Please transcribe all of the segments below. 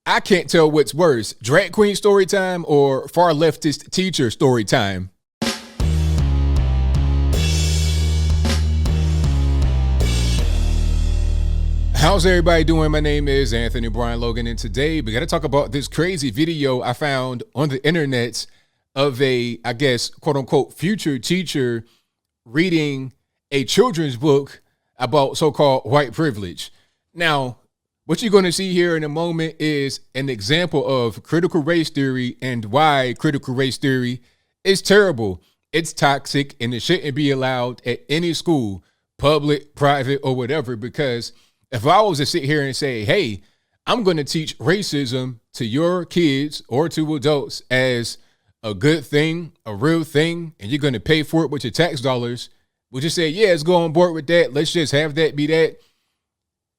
I can't tell what's worse, drag queen story time or far leftist teacher story time. How's everybody doing? My name is Anthony Brian Logan, and today we got to talk about this crazy video I found on the internet of a, I guess, quote unquote, future teacher reading a children's book about so-called white privilege. Now, what you're going to see here in a moment is an example of critical race theory and why critical race theory is terrible. It's toxic and it shouldn't be allowed at any school, public, private, or whatever, because if I was to sit here and say, hey, I'm going to teach racism to your kids or to adults as a good thing, a real thing, and you're going to pay for it with your tax dollars, would you say, yeah, let's go on board with that. Let's just have that be that.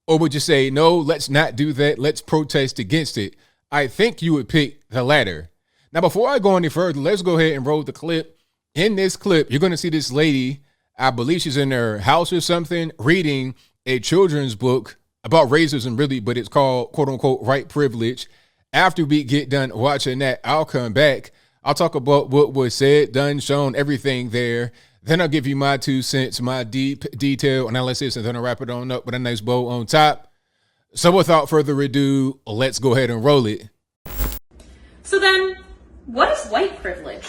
Or would you say, no, let's not do that. Let's protest against it. I think you would pick the latter. Now, before I go any further, let's go ahead and roll the clip. In this clip, you're going to see this lady, I believe she's in her house or something, reading a children's book about racism, really, but it's called, quote unquote, white privilege. After we get done watching that, I'll come back. I'll talk about what was said, done, shown, everything there. Then I'll give you my 2 cents, my deep detail analysis, and then I'll wrap it on up with a nice bow on top. So without further ado, let's go ahead and roll it. So then, what is white privilege?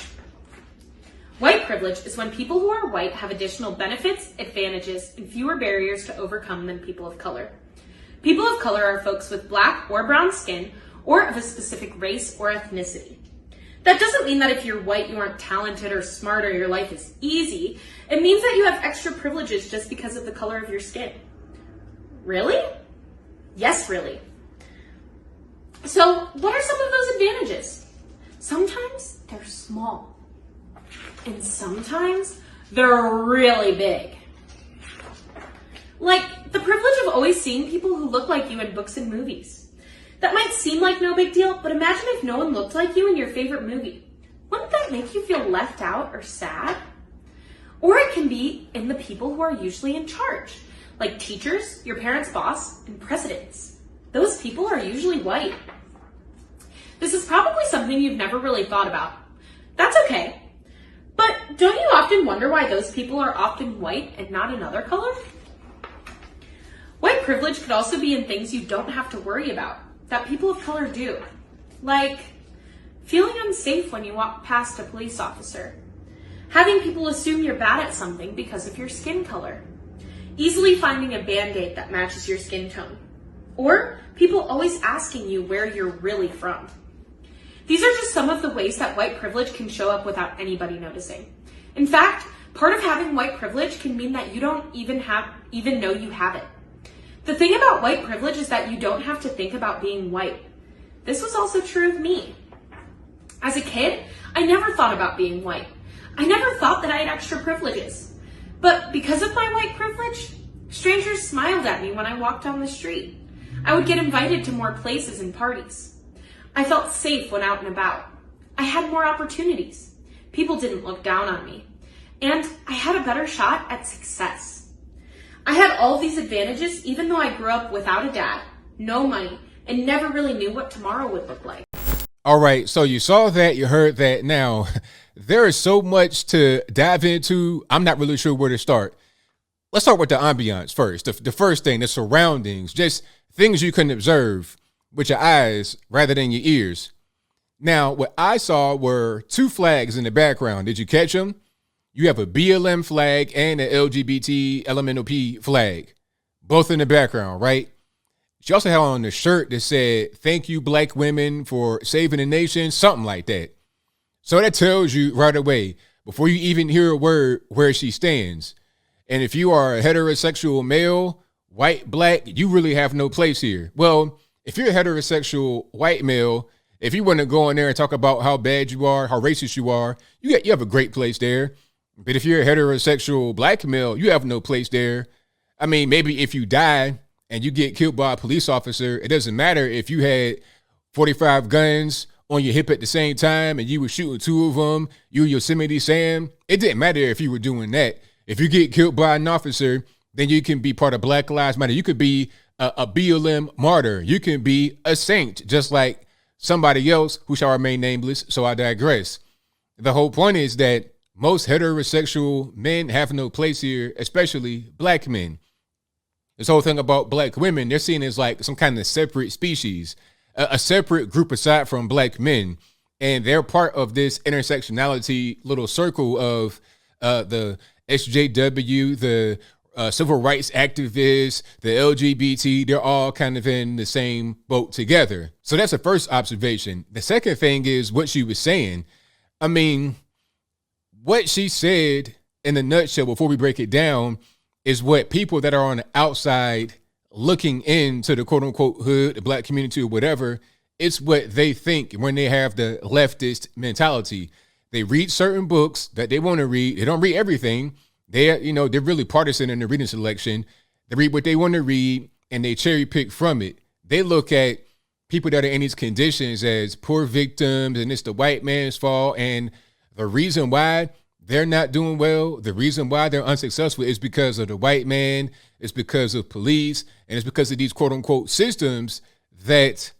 White privilege is when people who are white have additional benefits, advantages, and fewer barriers to overcome than people of color. People of color are folks with black or brown skin or of a specific race or ethnicity. That doesn't mean that if you're white, you aren't talented or smart or your life is easy. It means that you have extra privileges just because of the color of your skin. Really? Yes, really. So what are some of those advantages? Sometimes they're small. And sometimes they're really big. Like the privilege of always seeing people who look like you in books and movies. That might seem like no big deal, but imagine if no one looked like you in your favorite movie. Wouldn't that make you feel left out or sad? Or it can be in the people who are usually in charge, like teachers, your parents' boss, and presidents. Those people are usually white. This is probably something you've never really thought about. That's okay. But don't you often wonder why those people are often white and not another color? White privilege could also be in things you don't have to worry about, that people of color do. Like feeling unsafe when you walk past a police officer, having people assume you're bad at something because of your skin color, easily finding a Band-Aid that matches your skin tone, or people always asking you where you're really from. These are just some of the ways that white privilege can show up without anybody noticing. In fact, part of having white privilege can mean that you don't even know you have it. The thing about white privilege is that you don't have to think about being white. This was also true of me. As a kid, I never thought about being white. I never thought that I had extra privileges. But because of my white privilege, strangers smiled at me when I walked down the street. I would get invited to more places and parties. I felt safe when out and about. I had more opportunities. People didn't look down on me. And I had a better shot at success. I had all these advantages even though I grew up without a dad, no money, and never really knew what tomorrow would look like. All right, so you saw that, you heard that. Now, there is so much to dive into. I'm not really sure where to start. Let's start with the ambiance first. The first thing, the surroundings, just things you can observe with your eyes rather than your ears. Now, what I saw were 2 flags in the background. Did you catch them? You have a BLM flag and an LGBT LMNOP flag, both in the background, right? She also had on the shirt that said, "Thank you, Black women, for saving the nation," something like that. So that tells you right away, before you even hear a word, where she stands. And if you are a heterosexual male, white, black, you really have no place here. Well, if you're a heterosexual white male, if you want to go in there and talk about how bad you are, how racist you are, you have a great place there. But if you're a heterosexual black male, you have no place there. I mean, maybe if you die and you get killed by a police officer, it doesn't matter if you had 45 guns on your hip at the same time and you were shooting 2 of them, you Yosemite Sam. It didn't matter if you were doing that. If you get killed by an officer, then you can be part of Black Lives Matter. You could be a BLM martyr. You can be a saint, just like somebody else who shall remain nameless. So I digress. The whole point is that most heterosexual men have no place here, especially black men. This whole thing about black women, they're seen as like some kind of separate species, a separate group aside from black men. And they're part of this intersectionality little circle of the SJW, the civil rights activists, the LGBT. They're all kind of in the same boat together. So that's the first observation. The second thing is what she was saying. I mean, what she said in a nutshell, before we break it down, is what people that are on the outside looking into the quote unquote hood, the black community or whatever, it's what they think when they have the leftist mentality. They read certain books that they want to read. They don't read everything. They're really partisan in the reading selection. They read what they want to read and they cherry pick from it. They look at people that are in these conditions as poor victims and it's the white man's fault. And the reason why they're not doing well, the reason why they're unsuccessful is because of the white man, it's because of police, and it's because of these quote unquote systems that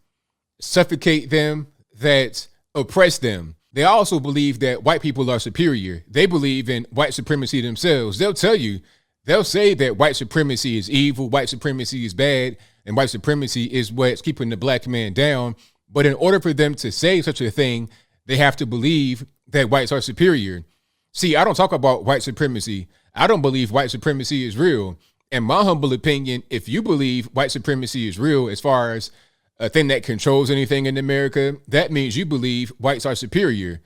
suffocate them, that oppress them. They also believe that white people are superior. They believe in white supremacy themselves. They'll say that white supremacy is evil, white supremacy is bad, and white supremacy is what's keeping the black man down. But in order for them to say such a thing, they have to believe that whites are superior. See, I don't talk about white supremacy. I don't believe white supremacy is real. In my humble opinion, if you believe white supremacy is real as far as a thing that controls anything in America, that means you believe whites are superior.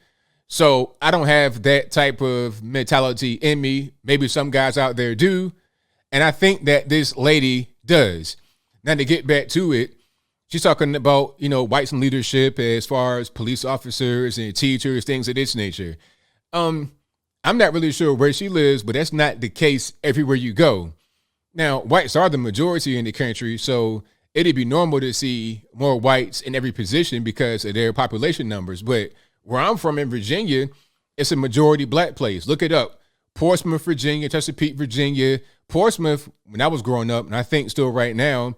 So I don't have that type of mentality in me. Maybe some guys out there do. And I think that this lady does. Now to get back to it, she's talking about, whites in leadership as far as police officers and teachers, things of this nature. I'm not really sure where she lives, but that's not the case everywhere you go. Now, whites are the majority in the country, so it'd be normal to see more whites in every position because of their population numbers. But where I'm from in Virginia, it's a majority black place. Look it up. Portsmouth, Virginia, Chesapeake, Virginia. Portsmouth, when I was growing up, and I think still right now,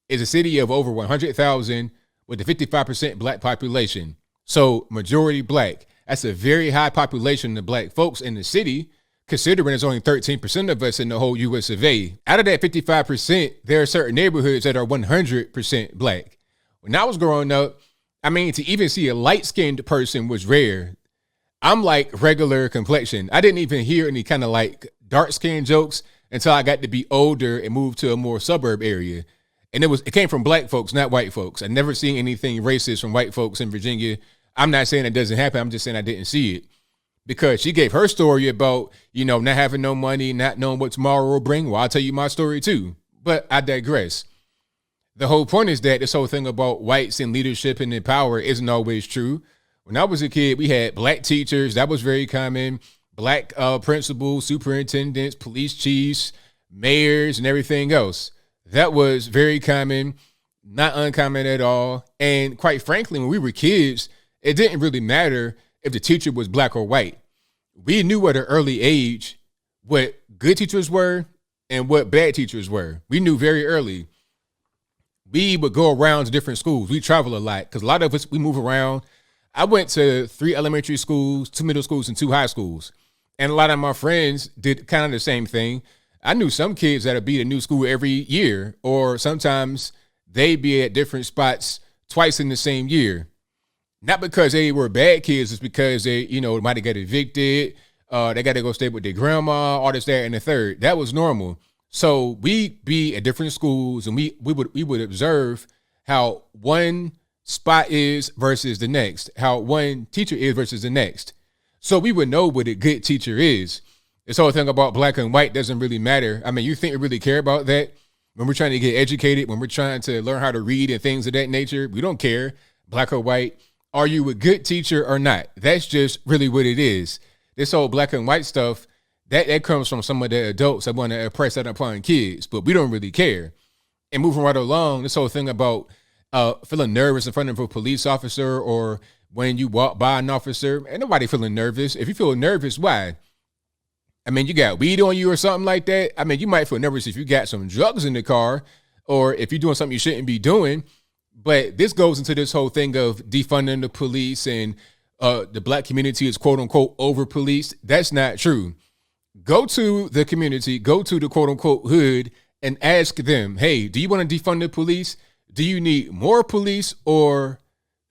is a city of over 100,000 with a 55% black population. So majority black. That's a very high population of black folks in the city, considering there's only 13% of us in the whole US of A. Out of that 55%, there are certain neighborhoods that are 100% black. When I was growing up, to even see a light-skinned person was rare. I'm like regular complexion. I didn't even hear any kind of like dark-skinned jokes until I got to be older and moved to a more suburb area. And it came from black folks, not white folks. I never seen anything racist from white folks in Virginia. I'm not saying it doesn't happen. I'm just saying I didn't see it. Because she gave her story about, not having no money, not knowing what tomorrow will bring. Well, I'll tell you my story too. But I digress. The whole point is that this whole thing about whites in leadership and in power isn't always true. When I was a kid, we had black teachers. That was very common. Black principals, superintendents, police chiefs, mayors, and everything else. That was very common, not uncommon at all. And quite frankly, when we were kids, it didn't really matter if the teacher was black or white. We knew at an early age what good teachers were and what bad teachers were. We knew very early. We would go around to different schools. We travel a lot because a lot of us, we move around. I went to 3 elementary schools, 2 middle schools, and 2 high schools. And a lot of my friends did kind of the same thing. I knew some kids that'd be at a new school every year, or sometimes they'd be at different spots twice in the same year. Not because they were bad kids, it's because they, might have got evicted. They got to go stay with their grandma, all this, that, and the third. That was normal. So we'd be at different schools and we would observe how one spot is versus the next, how one teacher is versus the next. So we would know what a good teacher is. This whole thing about black and white doesn't really matter. You think we really care about that? When we're trying to get educated, when we're trying to learn how to read and things of that nature, we don't care, black or white. Are you a good teacher or not? That's just really what it is. This whole black and white stuff, that comes from some of the adults that want to impress that upon kids, but we don't really care. And moving right along, this whole thing about feeling nervous in front of a police officer or when you walk by an officer, ain't nobody feeling nervous. If you feel nervous, why? You got weed on you or something like that. You might feel nervous if you got some drugs in the car or if you're doing something you shouldn't be doing. But this goes into this whole thing of defunding the police and the black community is quote unquote over policed. That's not true. Go to the community, go to the quote unquote hood and ask them, hey, do you want to defund the police? Do you need more police or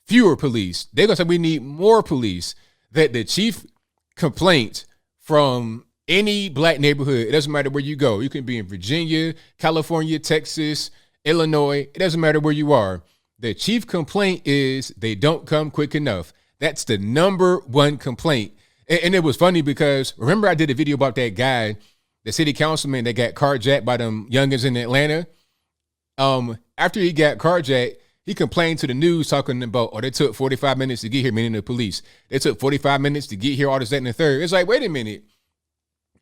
fewer police? They're going to say we need more police. That the chief complaint from any black neighborhood, it doesn't matter where you go. You can be in Virginia, California, Texas, Illinois. It doesn't matter where you are. The chief complaint is they don't come quick enough. That's the number one complaint. And it was funny because remember I did a video about that guy, the city councilman that got carjacked by them youngins in Atlanta. After he got carjacked, he complained to the news talking about, oh, they took 45 minutes to get here, meaning the police. They took 45 minutes to get here, all this, that, and the third. It's like, wait a minute.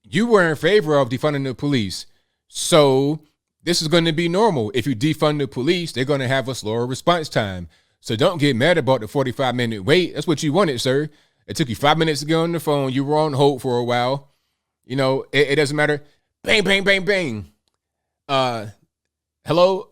You were in favor of defunding the police. So this is going to be normal. If you defund the police, they're going to have a slower response time. So don't get mad about the 45-minute wait. That's what you wanted, sir. It took you 5 minutes to get on the phone. You were on hold for a while. You know, it doesn't matter. Bang, bang, bang, bang. Hello?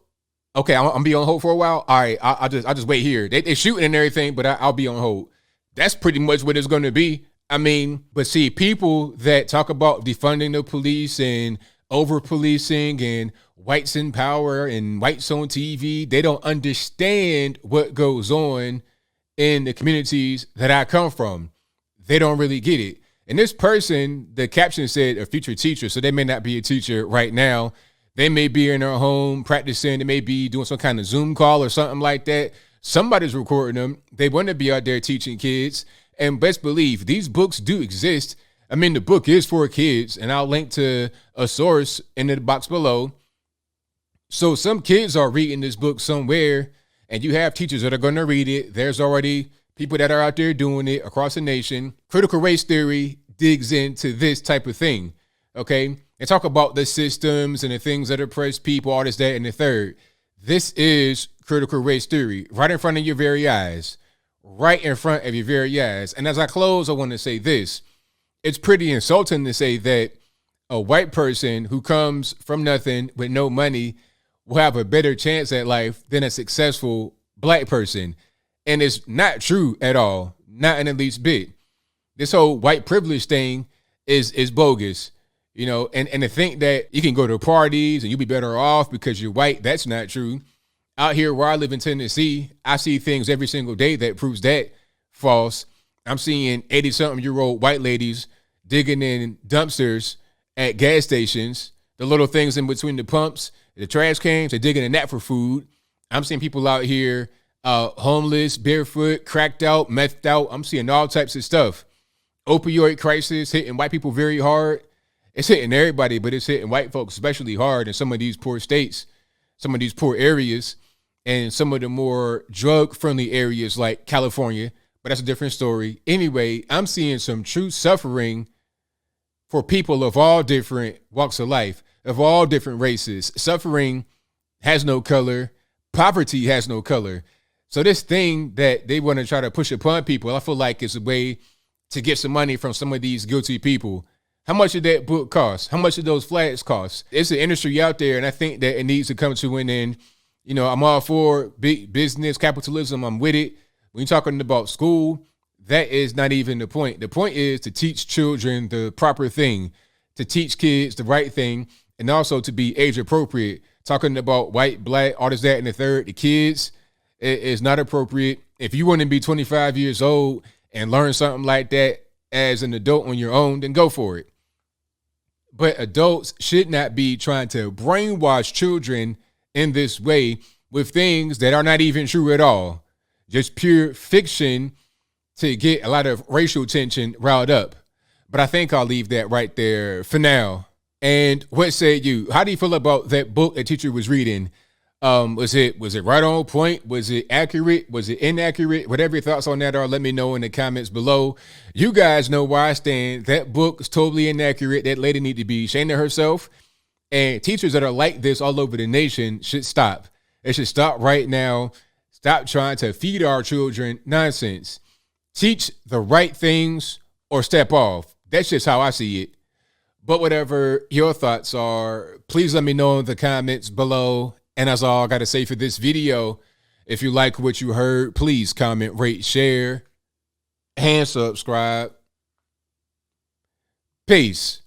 Okay, I'm be on hold for a while. All right, I'll just wait here. They're shooting and everything, but I'll be on hold. That's pretty much what it's going to be. I mean, but see, people that talk about defunding the police and over-policing and whites in power and whites on TV, they don't understand what goes on in the communities that I come from. They don't really get it. And this person, the caption said a future teacher, so they may not be a teacher right now. They may be in their home practicing. They may be doing some kind of Zoom call or something like that. Somebody's recording them. They want to be out there teaching kids. And best believe these books do exist. I mean, the book is for kids, and I'll link to a source in the box below. So some kids are reading this book somewhere, and you have teachers that are going to read it. There's already people that are out there doing it across the nation. Critical race theory digs into this type of thing, okay? And talk about the systems and the things that oppress people, all this, that, and the third. This is critical race theory right in front of your very eyes. Right in front of your very eyes. And as I close, I want to say this. It's pretty insulting to say that a white person who comes from nothing with no money will have a better chance at life than a successful black person. And it's not true at all. Not in the least bit. This whole white privilege thing is bogus. You know, and to think that you can go to parties and you'll be better off because you're white, that's not true. Out here where I live in Tennessee, I see things every single day that proves that false. I'm seeing 80-something-year-old white ladies digging in dumpsters at gas stations, the little things in between the pumps, the trash cans, they're digging in that for food. I'm seeing people out here homeless, barefoot, cracked out, methed out. I'm seeing all types of stuff. Opioid crisis hitting white people very hard. It's hitting everybody, but it's hitting white folks especially hard in some of these poor states, some of these poor areas, and some of the more drug-friendly areas like California. But that's a different story. Anyway, I'm seeing some true suffering for people of all different walks of life, of all different races. Suffering has no color. Poverty has no color. So this thing that they want to try to push upon people, I feel like it's a way to get some money from some of these guilty people. How much did that book cost? How much did those flags cost? It's an industry out there, and I think that it needs to come to an end. You know, I'm all for big business, capitalism. I'm with it. When you're talking about school, that is not even the point. The point is to teach children the proper thing, to teach kids the right thing, and also to be age appropriate. Talking about white, black, all this, that, and the third, the kids, it is not appropriate. If you want to be 25 years old and learn something like that as an adult on your own, then go for it. But adults should not be trying to brainwash children in this way with things that are not even true at all. Just pure fiction to get a lot of racial tension riled up. But I think I'll leave that right there for now. And what say you? How do you feel about that book that teacher was reading? Was it right on point? Was it accurate? Was it inaccurate? Whatever your thoughts on that are, let me know in the comments below. You guys know where I stand. That book is totally inaccurate. That lady need to be ashamed of herself. And teachers that are like this all over the nation should stop. They should stop right now. Stop trying to feed our children nonsense. Teach the right things or step off. That's just how I see it. But whatever your thoughts are, please let me know in the comments below. And that's all I got to say for this video. If you like what you heard, please comment, rate, share, and subscribe. Peace.